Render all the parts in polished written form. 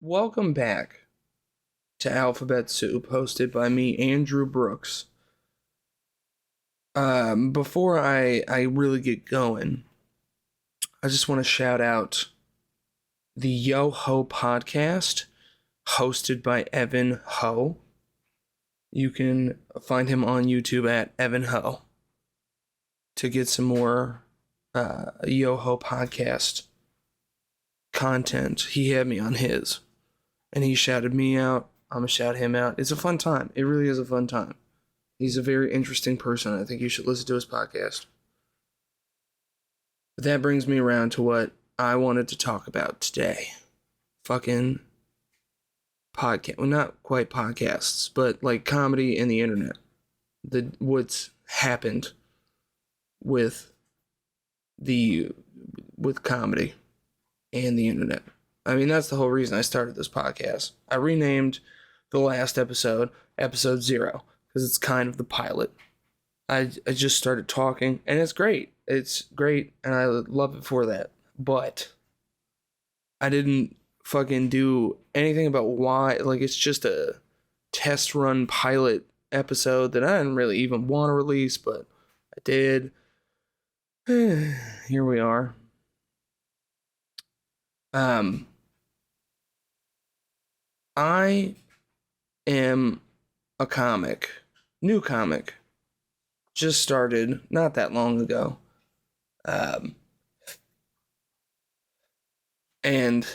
Welcome back to Alphabet Soup, hosted by me, Andrew Brooks. Before I really get going, I just want to shout out the Yo Ho podcast, hosted by Evan Ho. You can find him on YouTube at Evan Ho to get some more Yo Ho podcast content. He had me on his, and he shouted me out. I'm gonna shout him out. It's a fun time. It really is a fun time. He's a very interesting person. I think you should listen to his podcast. But that brings me around to what I wanted to talk about today. Fucking podcast. Well, not quite podcasts, but like comedy and the internet. What's happened with comedy and the internet. I mean, that's the whole reason I started this podcast. I renamed the last episode 0, because it's kind of the pilot. I just started talking, and it's great. It's great, and I love it for that. But I didn't fucking do anything about why. Like, it's just a test run pilot episode that I didn't really even want to release, but I did. Here we are. I am a new comic, just started not that long ago, and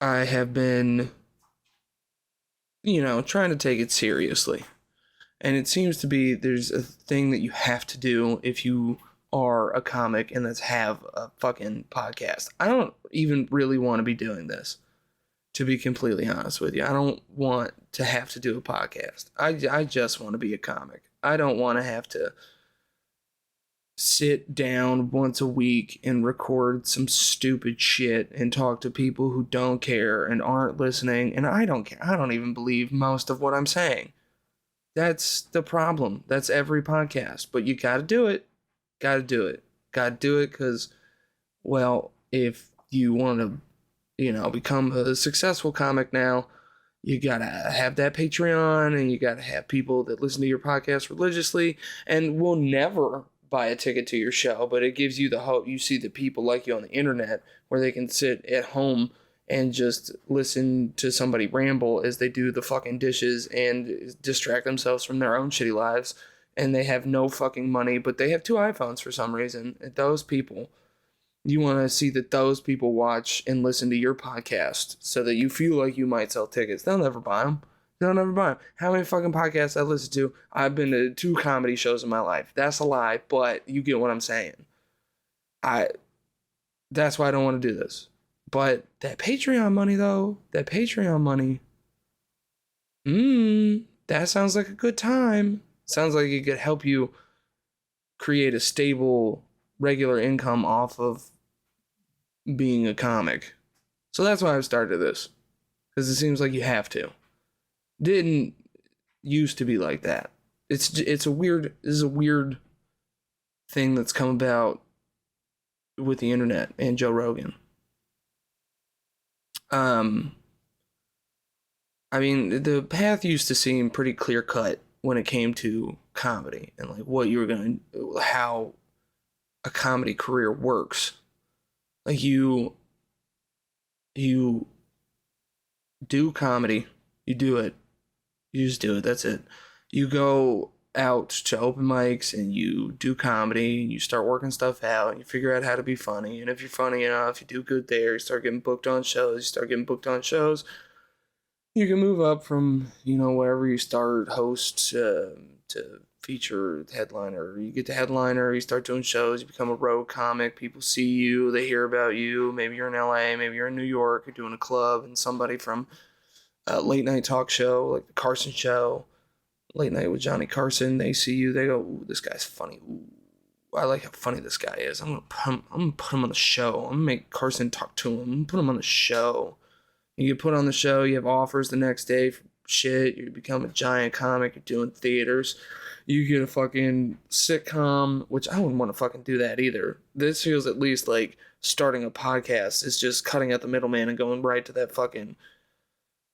I have been, trying to take it seriously, and it seems to be there's a thing that you have to do if you are a comic, and that's have a fucking podcast. I don't even really want to be doing this, to be completely honest with you. I don't want to have to do a podcast. I just want to be a comic. I don't want to have to sit down once a week and record some stupid shit and talk to people who don't care and aren't listening, and I don't care. I don't even believe most of what I'm saying. That's the problem. That's every podcast. But you gotta do it. Gotta do it. Gotta do it because, well, if you want to become a successful comic now, you gotta have that Patreon, and you gotta have people that listen to your podcast religiously and will never buy a ticket to your show, but it gives you the hope. You see the people like you on the internet where they can sit at home and just listen to somebody ramble as they do the fucking dishes and distract themselves from their own shitty lives, and they have no fucking money, but they have 2 iPhones for some reason. Those people, you want to see that those people watch and listen to your podcast so that you feel like you might sell tickets. They'll never buy them. They'll never buy them. How many fucking podcasts I listen to? I've been to 2 comedy shows in my life. That's a lie, but you get what I'm saying. That's why I don't want to do this. But that Patreon money, though, that sounds like a good time. Sounds like it could help you create a stable, regular income off of being a comic. So that's why I've started this, because it seems like you have to. Didn't used to be like that. This is a weird thing that's come about with the internet and Joe Rogan. I mean, the path used to seem pretty clear cut when it came to comedy and like what you were how a comedy career works. Like you do comedy, you do it, you just do it, that's it. You go out to open mics and you do comedy and you start working stuff out and you figure out how to be funny, and if you're funny enough, you do good there, you start getting booked on shows, you can move up from, wherever you start, host to feature headliner. You get to headliner, you start doing shows, you become a road comic, people see you, they hear about you, maybe you're in LA, maybe you're in New York, you're doing a club, and somebody from a late night talk show, like the Carson Show, Late Night with Johnny Carson, they see you, they go, ooh, this guy's funny, ooh, I like how funny this guy is, I'm gonna put him on the show, I'm gonna make Carson talk to him, I'm gonna put him on the show. You get put on the show, you have offers the next day for shit, you become a giant comic, you're doing theaters, you get a fucking sitcom, which I wouldn't want to fucking do that either. This feels at least like starting a podcast is just cutting out the middleman and going right to that fucking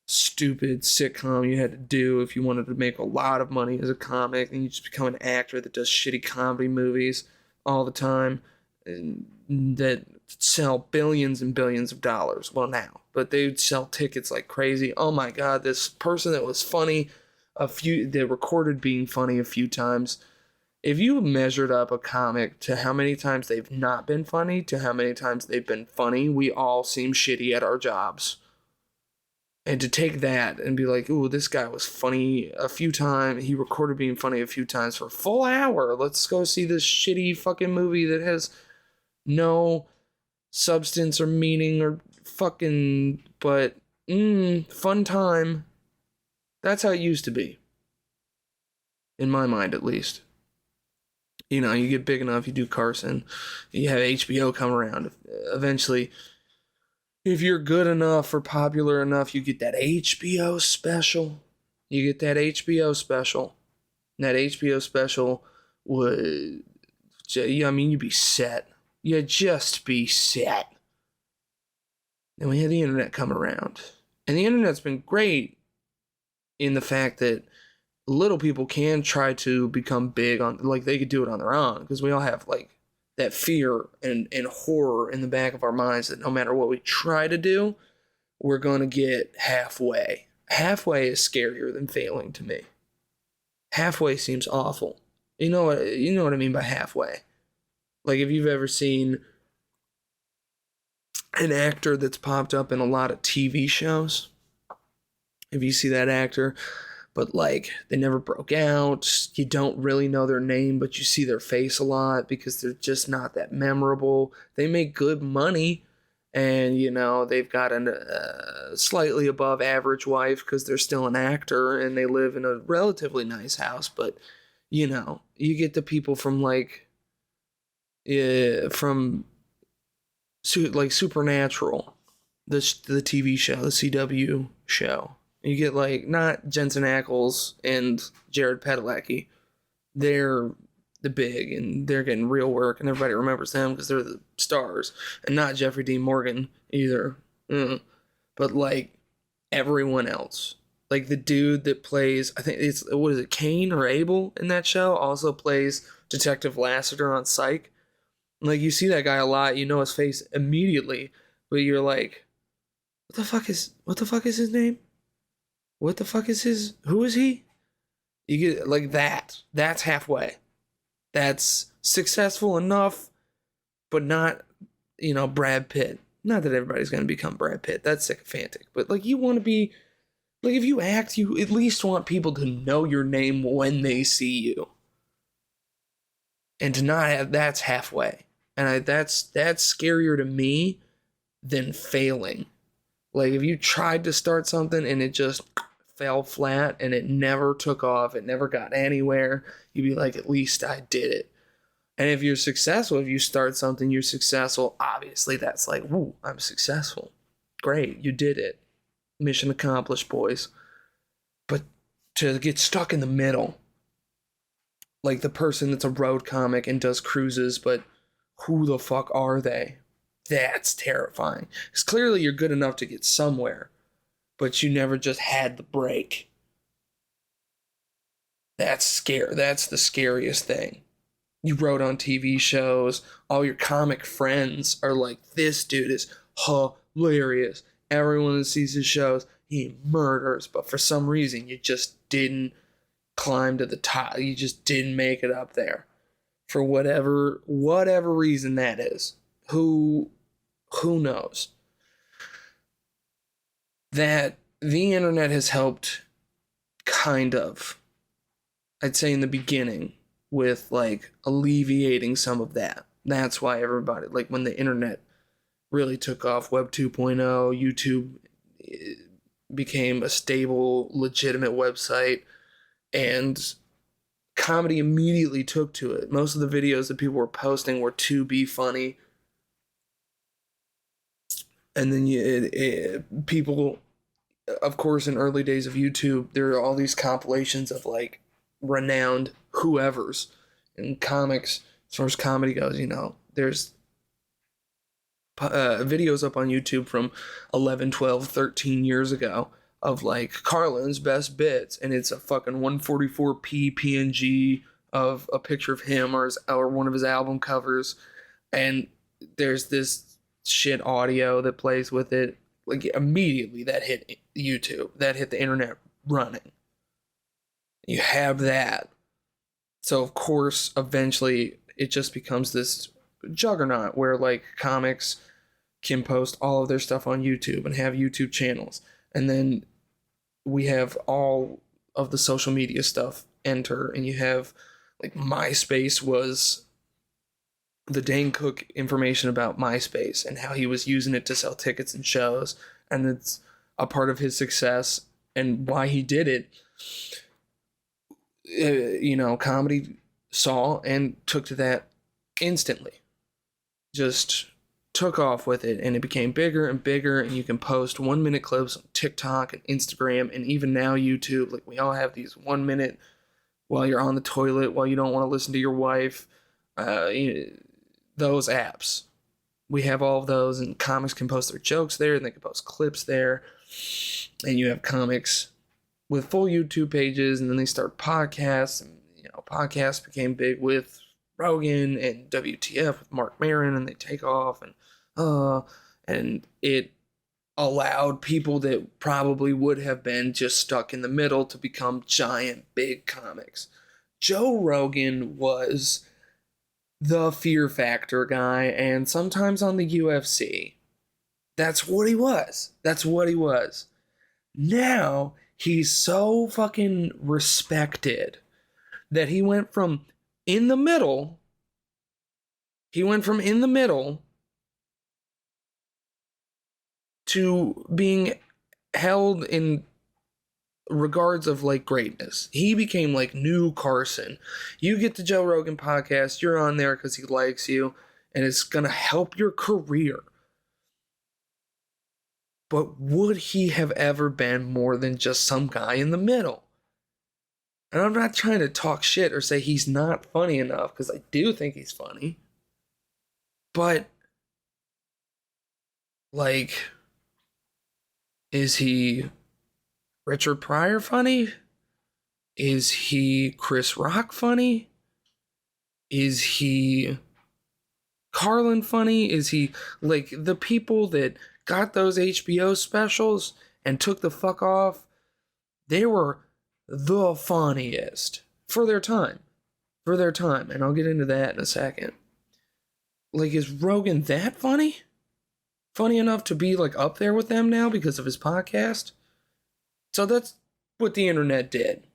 stupid sitcom you had to do if you wanted to make a lot of money as a comic, and you just become an actor that does shitty comedy movies all the time and that sell billions and billions of dollars. Well, now, but they would sell tickets like crazy. Oh my god, this person that was funny that recorded being funny a few times. If you measured up a comic to how many times they've not been funny to how many times they've been funny, we all seem shitty at our jobs. And to take that and be like, ooh, this guy was funny a few times. He recorded being funny a few times for a full hour. Let's go see this shitty fucking movie that has no substance or meaning or fucking, but fun time. That's how it used to be. In my mind, at least. You know, you get big enough, you do Carson, you have HBO come around. Eventually, if you're good enough or popular enough, you get that HBO special. You get that HBO special. And that HBO special would, I mean, you'd be set. You'd just be set. Then we had the internet come around. And the internet's been great in the fact that little people can try to become big on, like, they could do it on their own, because we all have, like, that fear and horror in the back of our minds that no matter what we try to do, we're going to get halfway. Halfway is scarier than failing to me. Halfway seems awful. You know what I mean by halfway? Like, if you've ever seen an actor that's popped up in a lot of TV shows, if you see that actor, but like they never broke out, you don't really know their name, but you see their face a lot because they're just not that memorable. They make good money, and you know they've got a slightly above average wife because they're still an actor and they live in a relatively nice house. But you know, you get the people from like Supernatural, the TV show, the CW show. You get like not Jensen Ackles and Jared Padalecki. They're the big and they're getting real work and everybody remembers them because they're the stars. And not Jeffrey Dean Morgan either. But like everyone else. Like the dude that plays, I think it's, what is it, Cain or Abel in that show, also plays Detective Lassiter on Psych. Like you see that guy a lot, you know his face immediately, but you're like, what the fuck is his name? What the fuck is who is he? You get like that. That's halfway. That's successful enough, but not, you know, Brad Pitt. Not that everybody's going to become Brad Pitt. That's sycophantic. But like you want to be, like if you act, you at least want people to know your name when they see you. And to not have, that's halfway. And that's scarier to me than failing. Like if you tried to start something and it just fell flat and it never took off, it never got anywhere, you'd be like, at least I did it. And if you're successful, if you start something, you're successful, obviously that's like, woo, I'm successful. Great, you did it. Mission accomplished, boys. But to get stuck in the middle, like the person that's a road comic and does cruises, but who the fuck are they? That's terrifying. Because clearly you're good enough to get somewhere, but you never just had the break. That's the scariest thing. You wrote on TV shows, all your comic friends are like, this dude is hilarious. Everyone that sees his shows, he murders, but for some reason you just didn't climb to the top. You just didn't make it up there. For whatever reason that is. Who knows? That the internet has helped kind of, I'd say in the beginning, with like alleviating some of that. That's why everybody, like when the internet really took off, Web 2.0, YouTube became a stable, legitimate website, and comedy immediately took to it. Most of the videos that people were posting were to be funny. And then people, of course, in early days of YouTube, there are all these compilations of like renowned whoever's in comics. As far as comedy goes, you know, there's videos up on YouTube from 11, 12, 13 years ago of like Carlin's best bits, and it's a fucking 144p PNG of a picture of him or one of his album covers, and there's this shit audio that plays with it. Like immediately that hit YouTube, that hit the internet running. You have that. So of course, eventually it just becomes this juggernaut where like comics can post all of their stuff on YouTube and have YouTube channels. And then we have all of the social media stuff enter, and you have like MySpace was the Dane Cook information about MySpace and how he was using it to sell tickets and shows, and it's a part of his success and why he did it. Comedy saw and took to that instantly. Just took off with it, and it became bigger and bigger, and you can post 1 minute clips on TikTok and Instagram, and even now YouTube. Like, we all have these 1 minute while you're on the toilet, while you don't want to listen to your wife, those apps. We have all of those, and comics can post their jokes there, and they can post clips there, and you have comics with full YouTube pages, and then they start podcasts, and podcasts became big with Rogan and WTF with Mark Maron, and they take off, and it allowed people that probably would have been just stuck in the middle to become giant big comics. Joe Rogan was the Fear Factor guy, and sometimes on the UFC. That's what he was. Now he's so fucking respected that he went from in the middle to being held in regards of like greatness. He became like new Carson. You get the Joe Rogan podcast, you're on there because he likes you, and it's gonna help your career. But would he have ever been more than just some guy in the middle? And I'm not trying to talk shit or say he's not funny enough, because I do think he's funny. But, like, is he Richard Pryor funny? Is he Chris Rock funny? Is he Carlin funny? Is he, like, the people that got those HBO specials and took the fuck off? They were the funniest for their time. And I'll get into that in a second. Like, is Rogan that funny? Funny enough to be, like, up there with them now because of his podcast? So that's what the internet did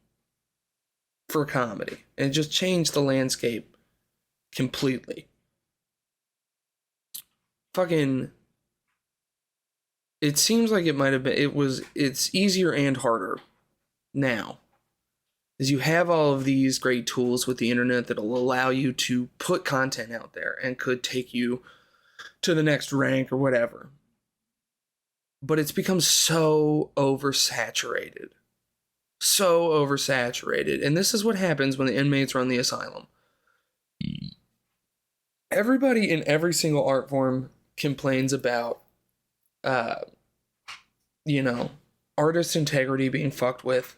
for comedy. And it just changed the landscape completely. Fucking, it seems like it might have been, it's easier and harder now. Is you have all of these great tools with the internet that'll allow you to put content out there and could take you to the next rank or whatever. But it's become so oversaturated. And this is what happens when the inmates run the asylum. Everybody in every single art form complains about, artist integrity being fucked with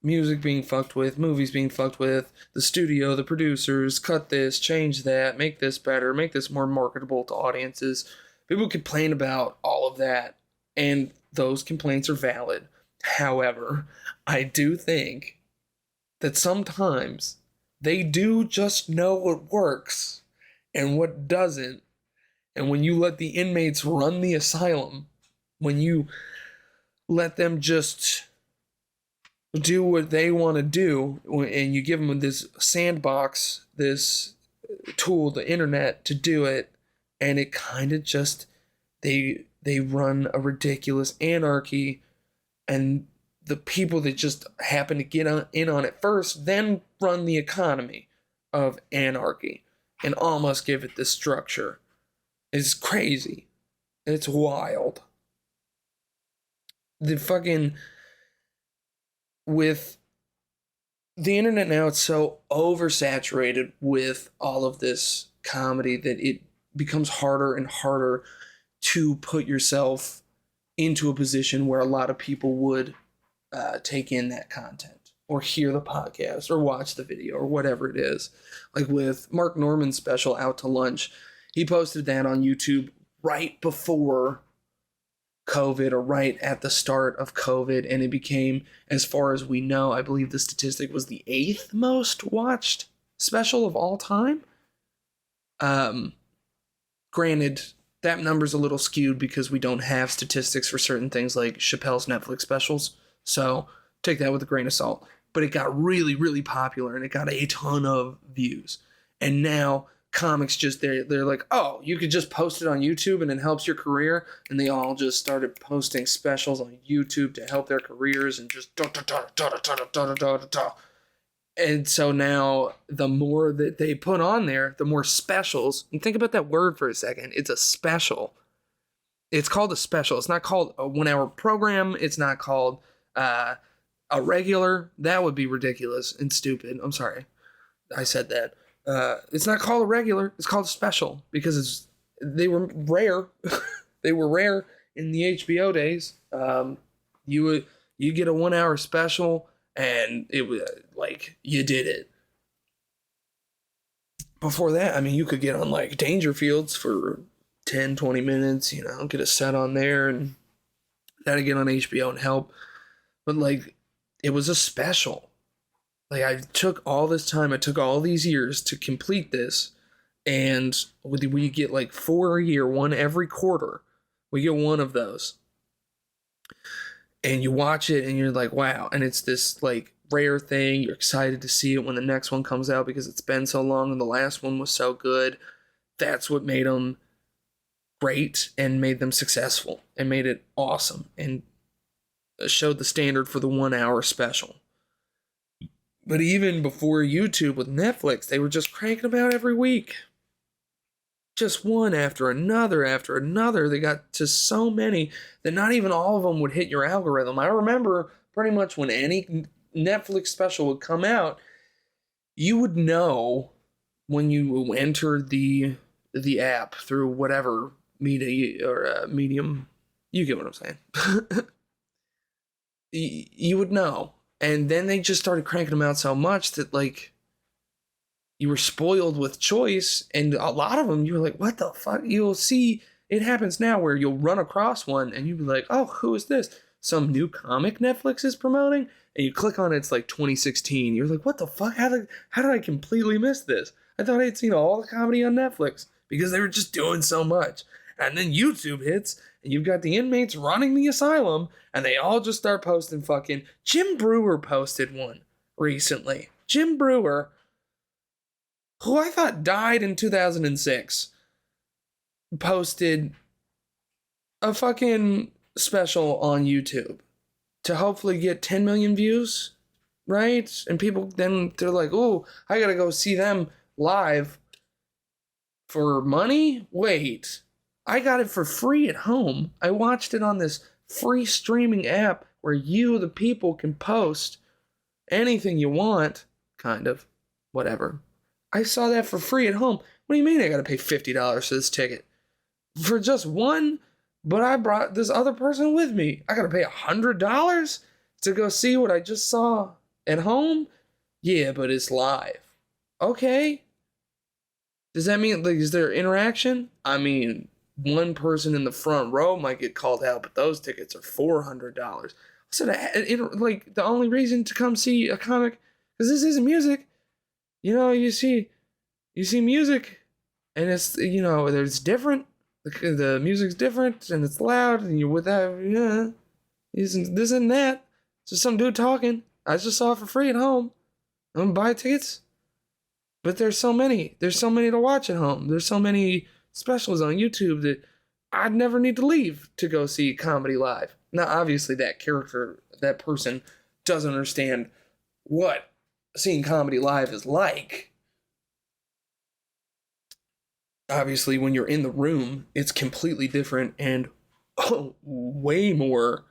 music being fucked with, movies being fucked with, the studio, the producers, cut this, change that, make this better, make this more marketable to audiences. People complain about all of that, and those complaints are valid. However, I do think that sometimes they do just know what works and what doesn't. And when you let the inmates run the asylum, when you let them just do what they want to do, and you give them this sandbox, this tool, the internet, to do it, and it kind of just, they run a ridiculous anarchy, and the people that just happen to get in on it first then run the economy of anarchy and almost give it the structure. It's crazy. It's wild. With the internet now, it's so oversaturated with all of this comedy that becomes harder and harder to put yourself into a position where a lot of people would take in that content or hear the podcast or watch the video or whatever it is. Like with Mark Norman's special Out to Lunch, he posted that on YouTube right before COVID or right at the start of COVID, and it became, as far as we know, I believe the statistic was the 8th most watched special of all time. Granted, that number's a little skewed because we don't have statistics for certain things like Chappelle's Netflix specials, so take that with a grain of salt. But it got really, really popular, and it got a ton of views. And now comics just, they're like, oh, you could just post it on YouTube and it helps your career. And they all just started posting specials on YouTube to help their careers and just And so now the more that they put on there, the more specials. And think about that word for a second. It's a special. It's called a special. It's not called a 1 hour program. It's not called a regular. That would be ridiculous and stupid. I'm sorry. I said that. It's not called a regular. It's called a special because they were rare. They were rare in the HBO days. You get a 1 hour special and it was like you did it. Before that, I mean, you could get on like Dangerfields for 10, 20 minutes, get a set on there and that'd get on HBO and help. But like, it was a special. Like, I took all this time, I took all these years to complete this, and we get like 4 a year, one every quarter. We get one of those. And you watch it and you're like, wow. And it's this like rare thing. You're excited to see it when the next one comes out because it's been so long and the last one was so good. That's what made them great and made them successful and made it awesome and showed the standard for the 1 hour special. But even before YouTube with Netflix, they were just cranking them out every week. Just one after another after another. They got to so many that not even all of them would hit your algorithm. I remember pretty much when any Netflix special would come out, you would know when you entered the app through whatever media or medium. You get what I'm saying. You would know. And then they just started cranking them out so much that, like, you were spoiled with choice. And a lot of them, you were like, what the fuck? You'll see, it happens now where you'll run across one and you'll be like, oh, who is this? Some new comic Netflix is promoting? And you click on it, it's like 2016. You're like, what the fuck? How did I completely miss this? I thought I had seen all the comedy on Netflix because they were just doing so much. And then YouTube hits, and you've got the inmates running the asylum, and they all just start posting fucking... Jim Brewer posted one recently. Jim Brewer, who I thought died in 2006, posted a fucking special on YouTube to hopefully get 10 million views, right? And people then, they're like, oh, I gotta go see them live for money? Wait, I got it for free at home. I watched it on this free streaming app where you, the people, can post anything you want, kind of, whatever. I saw that for free at home. What do you mean I gotta pay $50 for this ticket? For just one? But I brought this other person with me. I gotta pay $100 to go see what I just saw at home? Yeah, but it's live. Okay. Does that mean, like, is there interaction? I mean, one person in the front row might get called out, but those tickets are $400. So like, the only reason to come see a comic, because this isn't music. You see music, and it's, it's different. The music's different, and it's loud, and you're with that, this and that. It's just some dude talking. I just saw it for free at home. I'm gonna buy tickets. But there's so many to watch at home. There's so many specials on YouTube that I'd never need to leave to go see comedy live. Now, obviously, that person doesn't understand what seeing comedy live is like. Obviously, when you're in the room, it's completely different and way more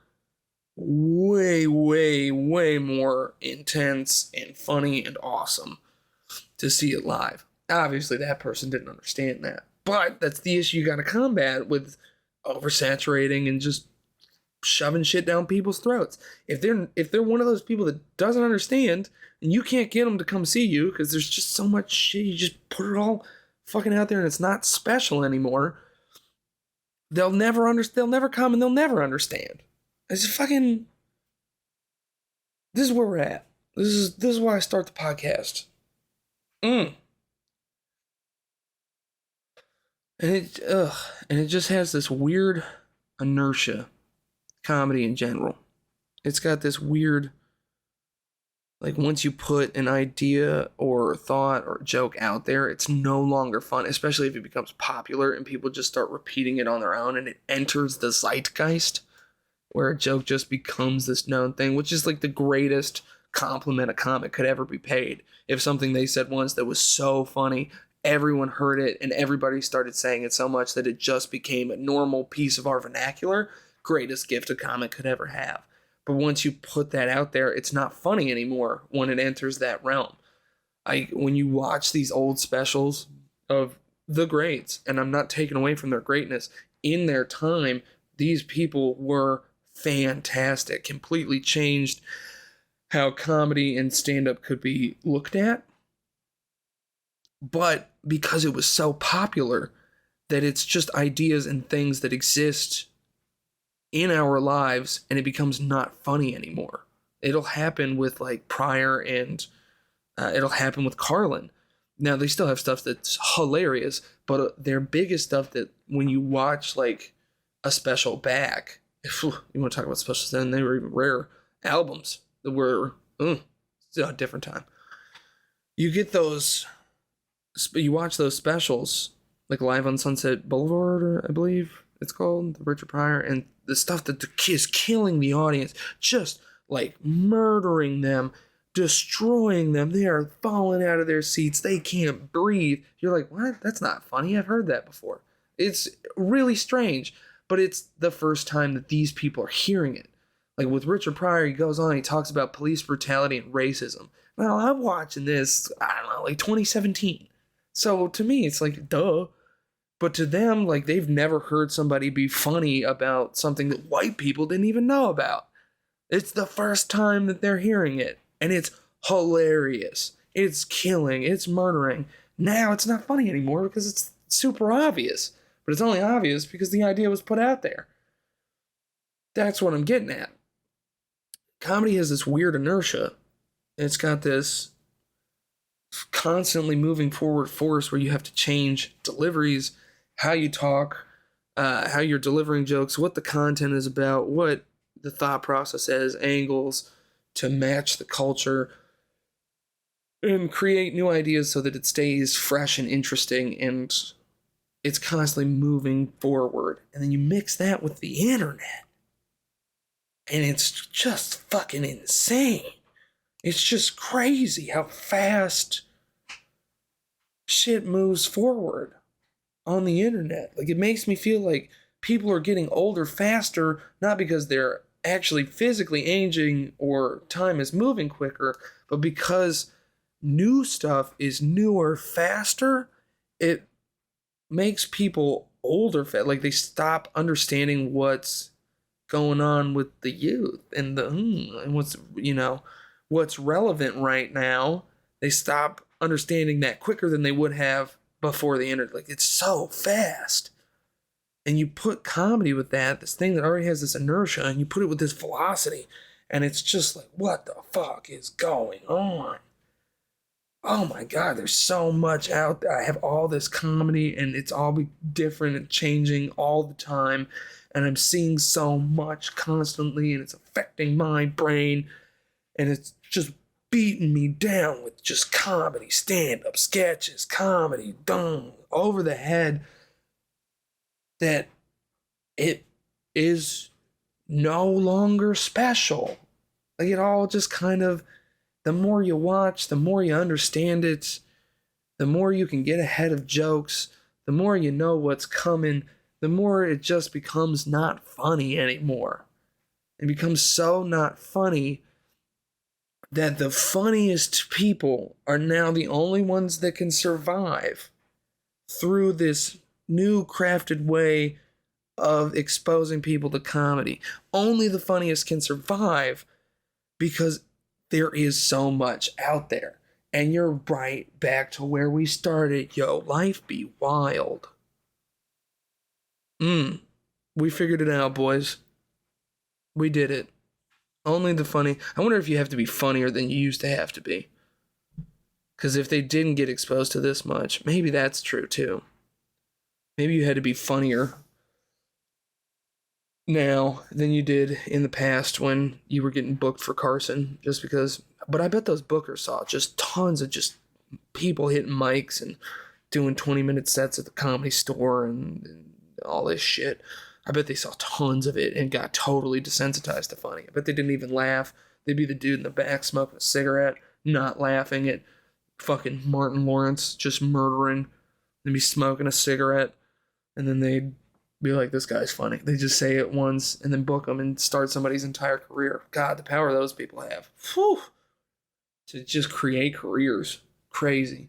intense and funny and awesome to see it live. Obviously, that person didn't understand that. But that's the issue you got to combat with oversaturating and just shoving shit down people's throats. If they're one of those people that doesn't understand, and you can't get them to come see you because there's just so much shit, you just put it all fucking out there and it's not special anymore. They'll never come and they'll never understand. It's fucking. This is where we're at. This is why I start the podcast. And it just has this weird inertia. Comedy in general. It's got this weird, like, once you put an idea or thought or joke out there, it's no longer fun, especially if it becomes popular and people just start repeating it on their own and it enters the zeitgeist, where a joke just becomes this known thing, which is like the greatest compliment a comic could ever be paid. If something they said once that was so funny, everyone heard it and everybody started saying it so much that it just became a normal piece of our vernacular, greatest gift a comic could ever have. But once you put that out there, it's not funny anymore when it enters that realm. When you watch these old specials of the greats, and I'm not taking away from their greatness, in their time, these people were fantastic, completely changed how comedy and stand-up could be looked at. But because it was so popular that it's just ideas and things that exist in our lives and it becomes not funny anymore. It'll happen with like Pryor and it'll happen with Carlin. Now they still have stuff that's hilarious, but their biggest stuff that when you watch like a special back, if you want to talk about specials, then they were even rare albums that were still a different time. You get those, you watch those specials like Live on Sunset Boulevard, I believe it's called, the Richard Pryor, and the stuff that is killing the audience, just like murdering them, destroying them. They are falling out of their seats. They can't breathe. You're like, what? That's not funny. I've heard that before. It's really strange, but it's the first time that these people are hearing it. Like with Richard Pryor, he goes on, he talks about police brutality and racism. Well, I'm watching this, I don't know, like 2017. So to me, it's like, duh. But to them, like, they've never heard somebody be funny about something that white people didn't even know about. It's the first time that they're hearing it. And it's hilarious. It's killing. It's murdering. Now it's not funny anymore because it's super obvious. But it's only obvious because the idea was put out there. That's what I'm getting at. Comedy has this weird inertia. It's got this constantly moving forward force where you have to change deliveries, how you talk, how you're delivering jokes, what the content is about, what the thought process is, angles to match the culture, and create new ideas so that it stays fresh and interesting and it's constantly moving forward. And then you mix that with the internet, and it's just fucking insane. It's just crazy how fast shit moves forward on the internet. Like, it makes me feel like people are getting older faster, not because they're actually physically aging or time is moving quicker, but because new stuff is newer faster. It makes people older, like they stop understanding what's going on with the youth and and what's relevant right now. They stop understanding that quicker than they would have before the internet. Like, it's so fast. And you put comedy with that, this thing that already has this inertia, and you put it with this velocity, and it's just like, what the fuck is going on? Oh my God, there's so much out there. I have all this comedy, and it's all different and changing all the time, and I'm seeing so much constantly, and it's affecting my brain, and it's just beating me down with just comedy, stand-up, sketches, comedy, dumb, over the head, that it is no longer special. Like, it all just kind of, the more you watch, the more you understand it, the more you can get ahead of jokes, the more you know what's coming, the more it just becomes not funny anymore. It becomes so not funny that the funniest people are now the only ones that can survive through this new crafted way of exposing people to comedy. Only the funniest can survive because there is so much out there. And you're right back to where we started. Yo, life be wild. We figured it out, boys. We did it. Only the funny. I wonder if you have to be funnier than you used to have to be. Because if they didn't get exposed to this much, maybe that's true too. Maybe you had to be funnier now than you did in the past when you were getting booked for Carson just because. But I bet those bookers saw just tons of just people hitting mics and doing 20-minute sets at the Comedy Store and all this shit. I bet they saw tons of it and got totally desensitized to funny. I bet they didn't even laugh. They'd be the dude in the back smoking a cigarette, not laughing at fucking Martin Lawrence just murdering. They'd be smoking a cigarette, and then they'd be like, this guy's funny. They just say it once and then book them and start somebody's entire career. God, the power those people have. Whew. To just create careers. Crazy.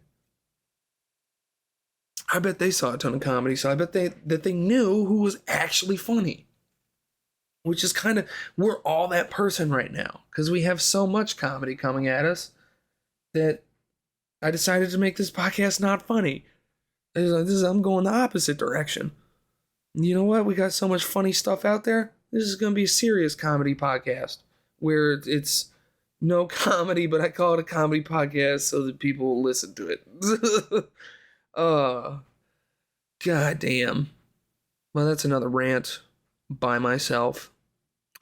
I bet they saw a ton of comedy, so I bet they knew who was actually funny. Which is kind of, we're all that person right now. Because we have so much comedy coming at us that I decided to make this podcast not funny. I'm going the opposite direction. You know what? We got so much funny stuff out there. This is going to be a serious comedy podcast where it's no comedy, but I call it a comedy podcast so that people will listen to it. God damn. Well, that's another rant by myself.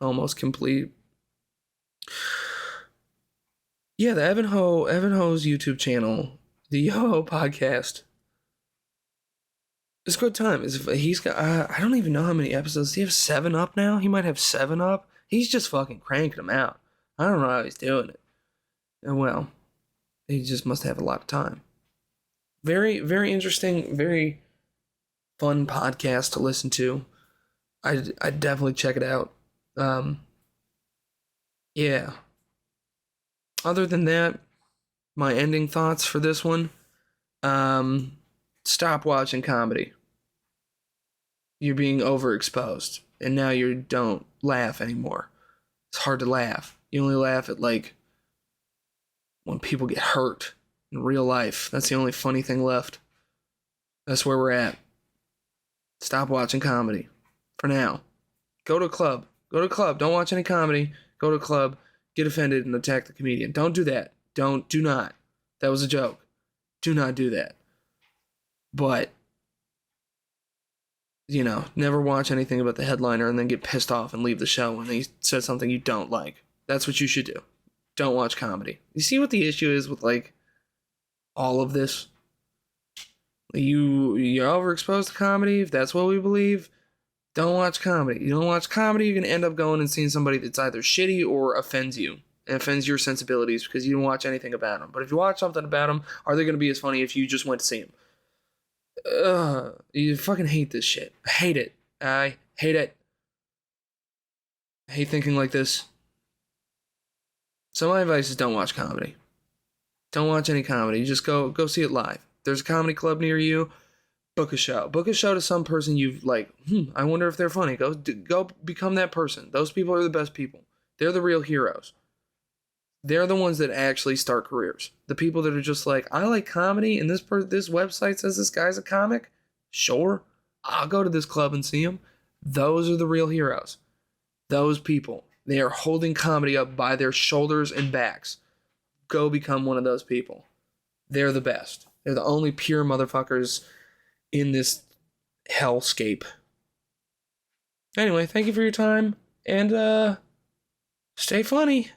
Almost complete. Yeah, the Evan Ho's YouTube channel, the Yo podcast. It's a good time. He's got, I don't even know how many episodes. Does he have 7 up now? He might have 7 up. He's just fucking cranking them out. I don't know how he's doing it. And well, he just must have a lot of time. Very, very interesting, very fun podcast to listen to. I'd definitely check it out. Yeah. Other than that, my ending thoughts for this one, stop watching comedy. You're being overexposed, and now you don't laugh anymore. It's hard to laugh. You only laugh at, like, when people get hurt in real life. That's the only funny thing left. That's where we're at. Stop watching comedy. For now. Go to a club. Go to a club. Don't watch any comedy. Go to a club. Get offended and attack the comedian. Don't do that. Do not. That was a joke. Do not do that. But, you know, never watch anything about the headliner and then get pissed off and leave the show when they said something you don't like. That's what you should do. Don't watch comedy. You see what the issue is with, like, all of this? You're overexposed to comedy, if that's what we believe. Don't watch comedy. You don't watch comedy, you're going to end up going and seeing somebody that's either shitty or offends you. And offends your sensibilities because you don't watch anything about them. But if you watch something about them, are they going to be as funny if you just went to see them? You fucking hate this shit. I hate it. I hate it. I hate thinking like this. So my advice is don't watch comedy. Don't watch any comedy. Just go see it live. There's a comedy club near you. Book a show. Book a show to some person you've like, I wonder if they're funny. Go become that person. Those people are the best people. They're the real heroes. They're the ones that actually start careers. The people that are just like, I like comedy and this website says this guy's a comic. Sure. I'll go to this club and see him. Those are the real heroes. Those people. They are holding comedy up by their shoulders and backs. Go become one of those people. They're the best. They're the only pure motherfuckers in this hellscape. Anyway, thank you for your time, and stay funny.